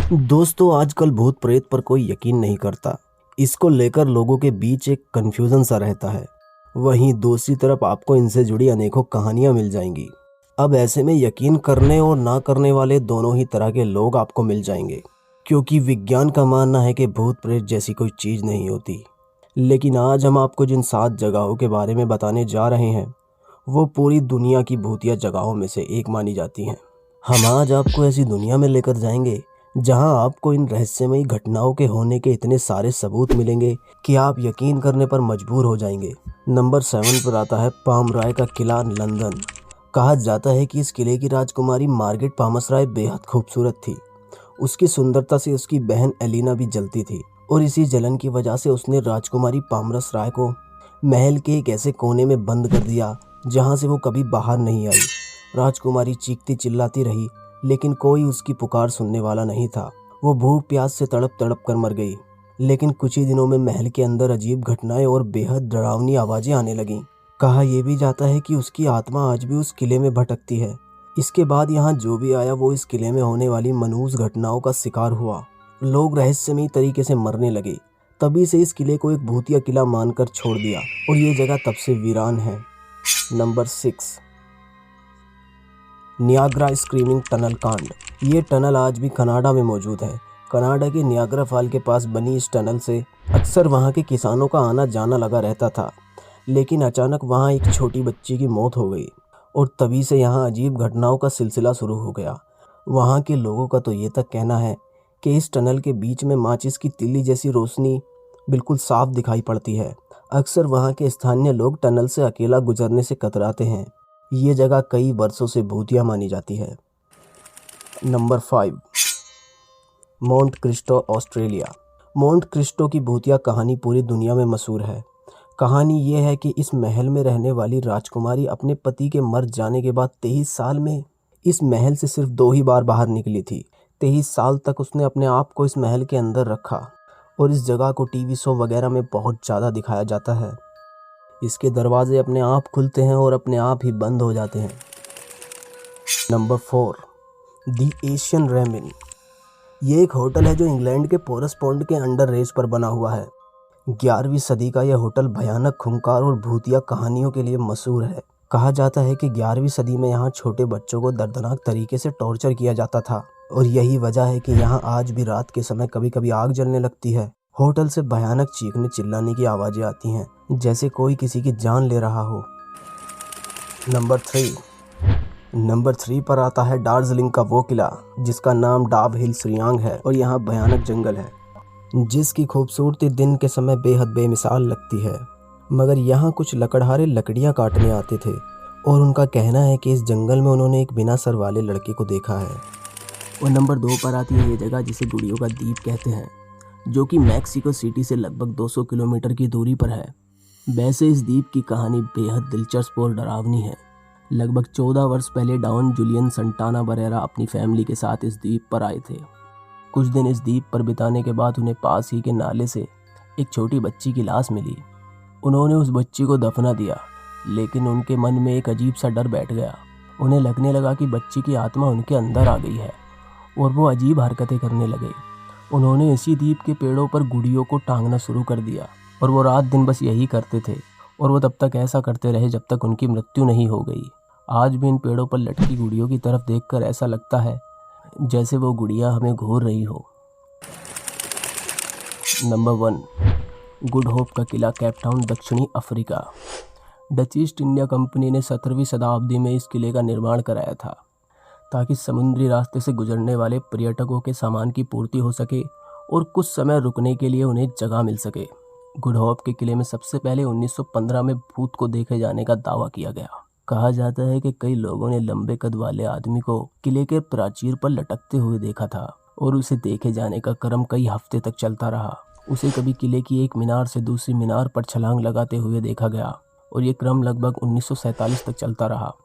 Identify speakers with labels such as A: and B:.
A: दोस्तों आजकल भूत प्रेत पर कोई यकीन नहीं करता। इसको लेकर लोगों के बीच एक कन्फ्यूज़न सा रहता है। वहीं दूसरी तरफ आपको इनसे जुड़ी अनेकों कहानियां मिल जाएंगी। अब ऐसे में यकीन करने और ना करने वाले दोनों ही तरह के लोग आपको मिल जाएंगे, क्योंकि विज्ञान का मानना है कि भूत प्रेत जैसी कोई चीज़ नहीं होती। लेकिन आज हम आपको जिन 7 जगहों के बारे में बताने जा रहे हैं वो पूरी दुनिया की भूतिया जगहों में से एक मानी जाती हैं। हम आज आपको ऐसी दुनिया में लेकर जाएंगे जहां आपको इन रहस्यमयी घटनाओं के होने के इतने सारे सबूत मिलेंगे कि आप यकीन करने पर मजबूर हो जाएंगे। नंबर 7 पर आता है पामराय का किला, लंदन। कहा जाता है कि इस किले की राजकुमारी मार्गरेट पामसराय बेहद खूबसूरत थी। उसकी सुंदरता से उसकी बहन एलिना भी जलती थी और इसी जलन की वजह से उसने राजकुमारी पामसराय को महल के एक ऐसे कोने में बंद कर दिया जहां से वो कभी बाहर नहीं आई। राजकुमारी चीखती चिल्लाती रही, लेकिन कोई उसकी पुकार सुनने वाला नहीं था। वो भूख प्यास से तड़प तड़प कर मर गई। लेकिन कुछ ही दिनों में महल के अंदर अजीब घटनाएं और बेहद डरावनी आवाजें आने लगीं। कहा यह भी जाता है कि उसकी आत्मा आज भी उस किले में भटकती है। इसके बाद यहाँ जो भी आया वो इस किले में होने वाली मनहूस घटनाओं का शिकार हुआ। लोग रहस्यमयी तरीके से मरने लगे। तभी से इस किले को एक भूतिया किला मानकर छोड़ दिया और ये जगह तब से वीरान है। नंबर 6, नियाग्रा स्क्रीमिंग टनल कांड। ये टनल आज भी कनाडा में मौजूद है। कनाडा के नियाग्रा फॉल के पास बनी इस टनल से अक्सर वहाँ के किसानों का आना जाना लगा रहता था। लेकिन अचानक वहाँ एक छोटी बच्ची की मौत हो गई और तभी से यहाँ अजीब घटनाओं का सिलसिला शुरू हो गया। वहाँ के लोगों का तो ये तक कहना है कि इस टनल के बीच में माचिस की तिल्ली जैसी रोशनी बिल्कुल साफ दिखाई पड़ती है। अक्सर वहाँ के स्थानीय लोग टनल से अकेला गुजरने से कतराते हैं। ये जगह कई वर्षों से भूतिया मानी जाती है। Number 5, Monte Cristo, Australia. Monte Cristo की भूतिया कहानी पूरी दुनिया में मशहूर है। कहानी ये है कि इस महल में रहने वाली राजकुमारी अपने पति के मर जाने के बाद 23 साल में इस महल से सिर्फ 2 ही बार बाहर निकली थी। 23 साल तक उसने अपने आप को इस महल के अंदर रखा और इस जगह को टीवी शो वगैरह में बहुत ज़्यादा दिखाया जाता है। इसके दरवाजे अपने आप खुलते हैं और अपने आप ही बंद हो जाते हैं। नंबर 4, दी एशियन रेमिन। ये एक होटल है जो इंग्लैंड के पोरस पॉन्ड के अंडर रेंज पर बना हुआ है। 11वीं सदी का यह होटल भयानक खूंखार और भूतिया कहानियों के लिए मशहूर है। कहा जाता है कि 11वीं सदी में यहाँ छोटे बच्चों को दर्दनाक तरीके से टॉर्चर किया जाता था और यही वजह है कि यहाँ आज भी रात के समय कभी कभी आग जलने लगती है। होटल से भयानक चीखने चिल्लाने की आवाज़ें आती हैं, जैसे कोई किसी की जान ले रहा हो। नंबर 3 पर आता है दार्जिलिंग का वो किला जिसका नाम डाब हिल श्रियांग है और यहाँ भयानक जंगल है जिसकी खूबसूरती दिन के समय बेहद बेमिसाल लगती है। मगर यहाँ कुछ लकड़हारे लकड़ियाँ काटने आते थे और उनका कहना है कि इस जंगल में उन्होंने एक बिना सर वाले लड़के को देखा है। और नंबर 2 पर आती है ये जगह जिसे गुड़ियों का द्वीप कहते हैं, जो कि मैक्सिको सिटी से लगभग 200 किलोमीटर की दूरी पर है। वैसे इस द्वीप की कहानी बेहद दिलचस्प और डरावनी है। लगभग 14 वर्ष पहले डॉन जूलियन संटाना बरेरा अपनी फैमिली के साथ इस द्वीप पर आए थे। कुछ दिन इस द्वीप पर बिताने के बाद उन्हें पास ही के नाले से एक छोटी बच्ची की लाश मिली। उन्होंने उस बच्ची को दफना दिया, लेकिन उनके मन में एक अजीब सा डर बैठ गया। उन्हें लगने लगा कि बच्ची की आत्मा उनके अंदर आ गई है और वो अजीब हरकतें करने लगे। उन्होंने इसी द्वीप के पेड़ों पर गुड़ियों को टांगना शुरू कर दिया और वो रात दिन बस यही करते थे और वो तब तक ऐसा करते रहे जब तक उनकी मृत्यु नहीं हो गई। आज भी इन पेड़ों पर लटकी गुड़ियों की तरफ देखकर ऐसा लगता है जैसे वो गुड़िया हमें घूर रही हो। नंबर 1, गुड होप का किला, केप टाउन, दक्षिणी Africa. Dutch east India company ने 17वीं शताब्दी में इस किले का निर्माण कराया था ताकि समुद्री रास्ते से गुजरने वाले पर्यटकों के सामान की पूर्ति हो सके और कुछ समय रुकने के लिए उन्हें जगह मिल सके। गुड होप के किले में सबसे पहले 1915 में भूत को देखे जाने का दावा किया गया। कहा जाता है कि कई लोगों ने लंबे कद वाले आदमी को किले के प्राचीर पर लटकते हुए देखा था और उसे देखे जाने का क्रम कई हफ्ते तक चलता रहा। उसे कभी किले की एक मीनार से दूसरी मीनार पर छलांग लगाते हुए देखा गया और ये क्रम लगभग 1947 तक चलता रहा।